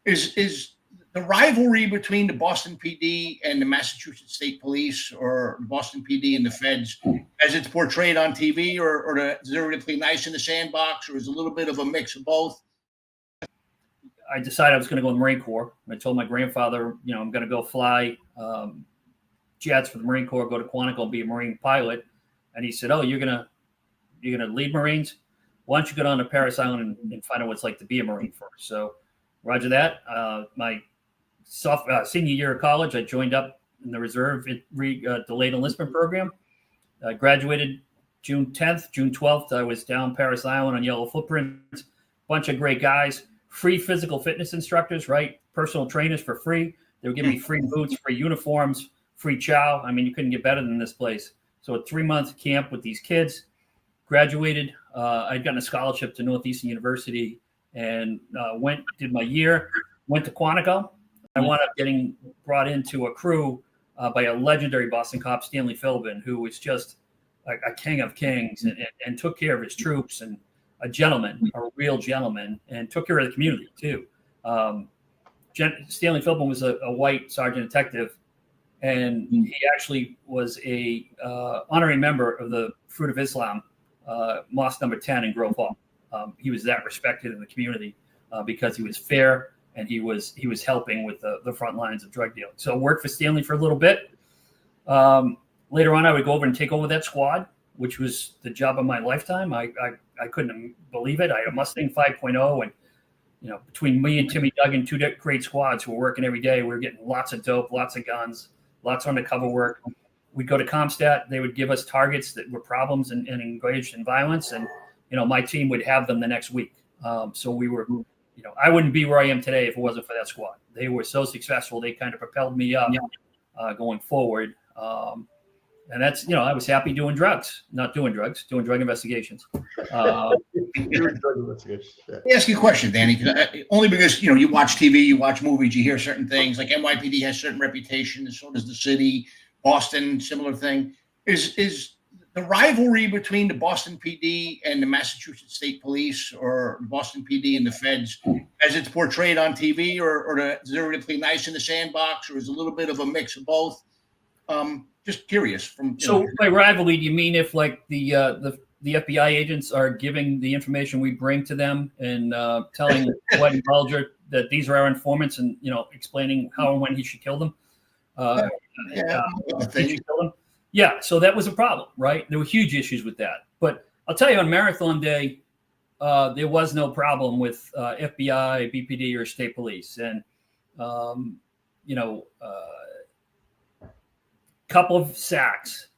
Is the rivalry between the Boston PD and the Massachusetts State Police, or Boston PD and the feds, as it's portrayed on TV, or is everybody play nice in the sandbox, or is it a little bit of a mix of both? I decided I was going to go in the Marine Corps. I told my grandfather, I'm going to go fly jets for the Marine Corps, go to Quantico, be a Marine pilot. And he said, "Oh, you're gonna lead Marines? Why don't you go down to Parris Island and find out what it's like to be a Marine first?" So, roger that. My senior year of college, I joined up in the reserve delayed enlistment program. I graduated June 10th, June 12th. I was down Parris Island on Yellow Footprints. Bunch of great guys, free physical fitness instructors, right? Personal trainers for free. They would give me free boots, free uniforms, free chow. I mean, you couldn't get better than this place. So a 3-month camp with these kids. Graduated. I'd gotten a scholarship to Northeastern University and did my year. Went to Quantico. I wound up getting brought into a crew by a legendary Boston cop, Stanley Philbin, who was just a king of kings and took care of his troops, and a gentleman, a real gentleman, and took care of the community too. Stanley Philbin was a white sergeant detective, and he actually was a honorary member of the Fruit of Islam, Mosque number 10 in Grove Hall. He was that respected in the community because he was fair, and he was helping with the front lines of drug dealing. So I worked for Stanley for a little bit. Later on, I would go over and take over that squad, which was the job of my lifetime. I couldn't believe it. I had a Mustang 5.0, and between me and Timmy Duggan, two great squads who were working every day, we were getting lots of dope, lots of guns, lots of undercover work. We'd go to Comstat. They would give us targets that were problems and engaged in violence, and my team would have them the next week. So we were, I wouldn't be where I am today if it wasn't for that squad. They were so successful. They kind of propelled me up going forward. And that's, I was happy doing drugs, not doing drugs, doing drug investigations. Let me ask you a question, Danny, only because, you watch TV, you watch movies, you hear certain things, like NYPD has certain reputation, and so does the city. Boston, similar thing. Is the rivalry between the Boston PD and the Massachusetts State Police, or Boston PD and the feds, as it's portrayed on TV, or does everybody play nice in the sandbox, or is it a little bit of a mix of both? Just curious. By rivalry, do you mean if like the FBI agents are giving the information we bring to them and telling White and Bulger that these are our informants, and explaining how and when he should kill them? Yeah, so that was a problem, right? There were huge issues with that. But I'll tell you, on Marathon Day, there was no problem with FBI, BPD, or state police. And, couple of sacks,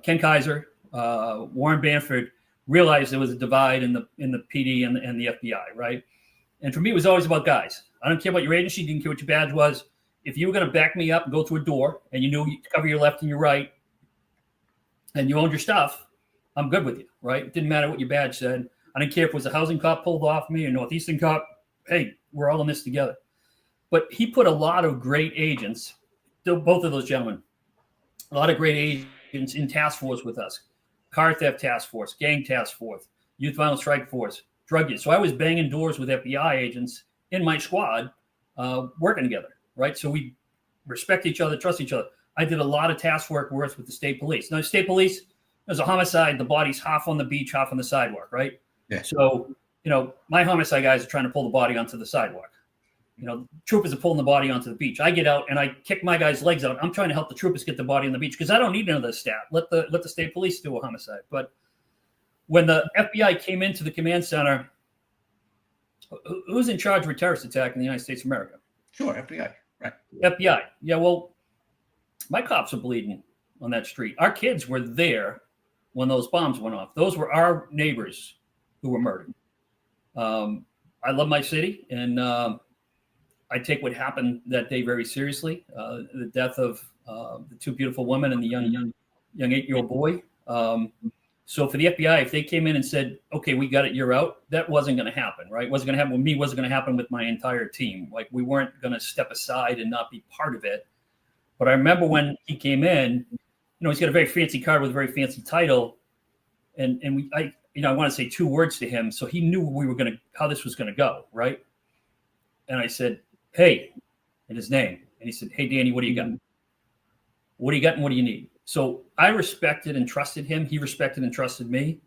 Ken Kaiser, Warren Banford realized there was a divide in the PD and the FBI, right? And for me, it was always about guys. I don't care about your agency, didn't care what your badge was. If you were going to back me up and go through a door, and you knew you cover your left and your right, and you owned your stuff, I'm good with you, right? It didn't matter what your badge said. I didn't care if it was a housing cop pulled off me or Northeastern cop. Hey, we're all in this together. But he put a lot of great agents, both of those gentlemen, a lot of great agents in task force with us. Car theft task force, gang task force, youth violence strike force, drug use. So I was banging doors with FBI agents in my squad, working together. Right. So we respect each other, trust each other. I did a lot of task work with the state police. Now, the state police, there's a homicide. The body's half on the beach, half on the sidewalk. Right. Yeah. So, my homicide guys are trying to pull the body onto the sidewalk. Troopers are pulling the body onto the beach. I get out and I kick my guys' legs out. I'm trying to help the troopers get the body on the beach because I don't need another stat. Let the state police do a homicide. But when the FBI came into the command center, who's in charge of a terrorist attack in the United States of America? Sure, FBI. Right. FBI. Yeah, well, my cops are bleeding on that street. Our kids were there when those bombs went off. Those were our neighbors who were murdered. I love my city, and I take what happened that day very seriously. The death of the two beautiful women and the young 8-year-old boy. So for the FBI, if they came in and said, "Okay, we got it, you're out," that wasn't going to happen, right? It wasn't going to happen with me. Wasn't going to happen with my entire team. Like, we weren't going to step aside and not be part of it. But I remember when he came in, he's got a very fancy card with a very fancy title, and I want to say 2 words to him, so he knew how this was going to go, right? And I said, hey, and his name. And he said, hey, Danny, what do you got? What do you got and what do you need? So I respected and trusted him. He respected and trusted me.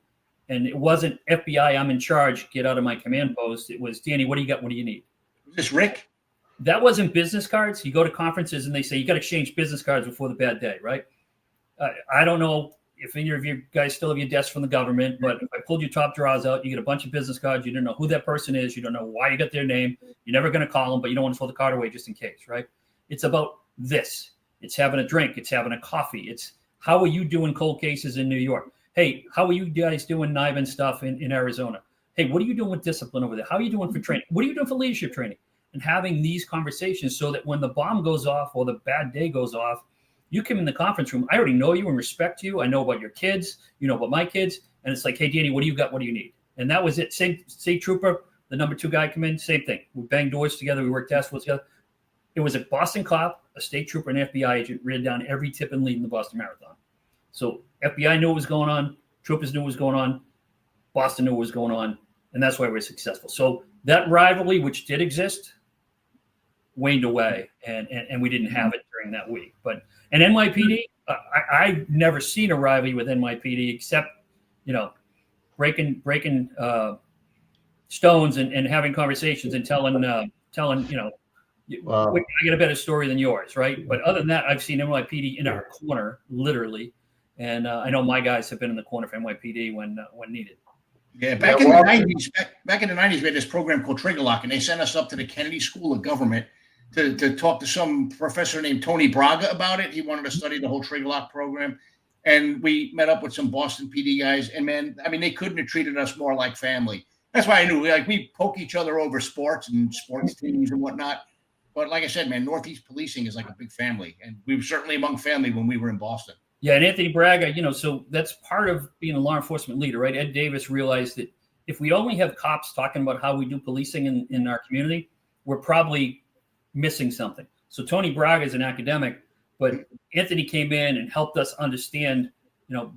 And it wasn't FBI, I'm in charge, get out of my command post. It was, Danny, what do you got? What do you need? Was this Rick? That wasn't business cards. You go to conferences and they say, you got to exchange business cards before the bad day, right? I don't know if any of you guys still have your desk from the government, but if I pulled your top drawers out, you get a bunch of business cards. You don't know who that person is. You don't know why you got their name. You're never going to call them, but you don't want to throw the card away just in case, right? It's about this. It's having a drink. It's having a coffee. It's how are you doing cold cases in New York? Hey, how are you guys doing NIVE and stuff in Arizona? Hey, what are you doing with discipline over there? How are you doing for training? What are you doing for leadership training? And having these conversations so that when the bomb goes off or the bad day goes off, you come in the conference room. I already know you and respect you. I know about your kids. You know about my kids. And it's like, hey, Danny, what do you got? What do you need? And that was it. Same state trooper, the number 2 guy come in, same thing. We banged doors together. We worked task force together. It was a Boston cop, a state trooper, and FBI agent ran down every tip and lead in the Boston Marathon. So FBI knew what was going on. Troopers knew what was going on. Boston knew what was going on. And that's why we were successful. So that rivalry, which did exist, waned away. And we didn't have it during that week. But and NYPD, I've never seen a rivalry with NYPD except, breaking stones and having conversations and telling, Wow. I get a better story than yours, right? But other than that, I've seen NYPD in our corner, literally. And I know my guys have been in the corner for NYPD when needed. Yeah, back in the 90s, back in the 90s, we had this program called Trigger Lock, and they sent us up to the Kennedy School of Government to talk to some professor named Tony Braga about it. He wanted to study the whole Trigger Lock program. And we met up with some Boston PD guys. And, man, I mean, they couldn't have treated us more like family. That's why I knew, we poke each other over sports and sports teams and whatnot. But like I said, man, Northeast policing is like a big family. And we were certainly among family when we were in Boston. Yeah, and Anthony Braga, so that's part of being a law enforcement leader, right? Ed Davis realized that if we only have cops talking about how we do policing in our community, we're probably missing something. So Tony Braga is an academic, but Anthony came in and helped us understand,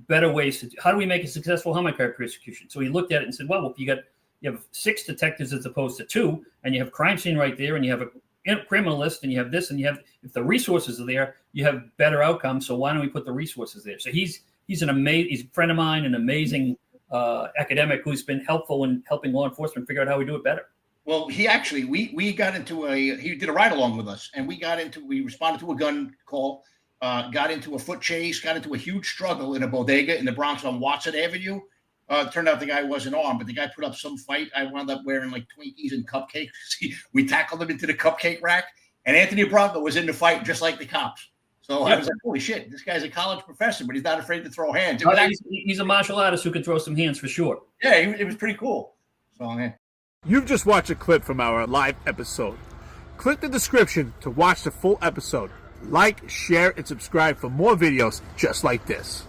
better ways how do we make a successful homicide prosecution? So he looked at it and said, well, if you have 6 detectives as opposed to 2, and you have crime scene right there, and you have a criminalist, and you have this, and if the resources are there, you have better outcomes. So why don't we put the resources there? So he's a friend of mine, an amazing academic who's been helpful in helping law enforcement figure out how we do it better. Well, he actually, we got into he did a ride along with us, and we responded to a gun call, got into a foot chase, got into a huge struggle in a bodega in the Bronx on Watson Avenue. Turned out the guy wasn't armed, but the guy put up some fight. I wound up wearing like Twinkies and cupcakes. We tackled him into the cupcake rack, and Anthony Braga was in the fight just like the cops. So I was like, holy shit, this guy's a college professor, but he's not afraid to throw hands. He's a martial artist who can throw some hands for sure. Yeah, it was pretty cool. So, yeah. You've just watched a clip from our live episode. Click the description to watch the full episode. Like, share, and subscribe for more videos just like this.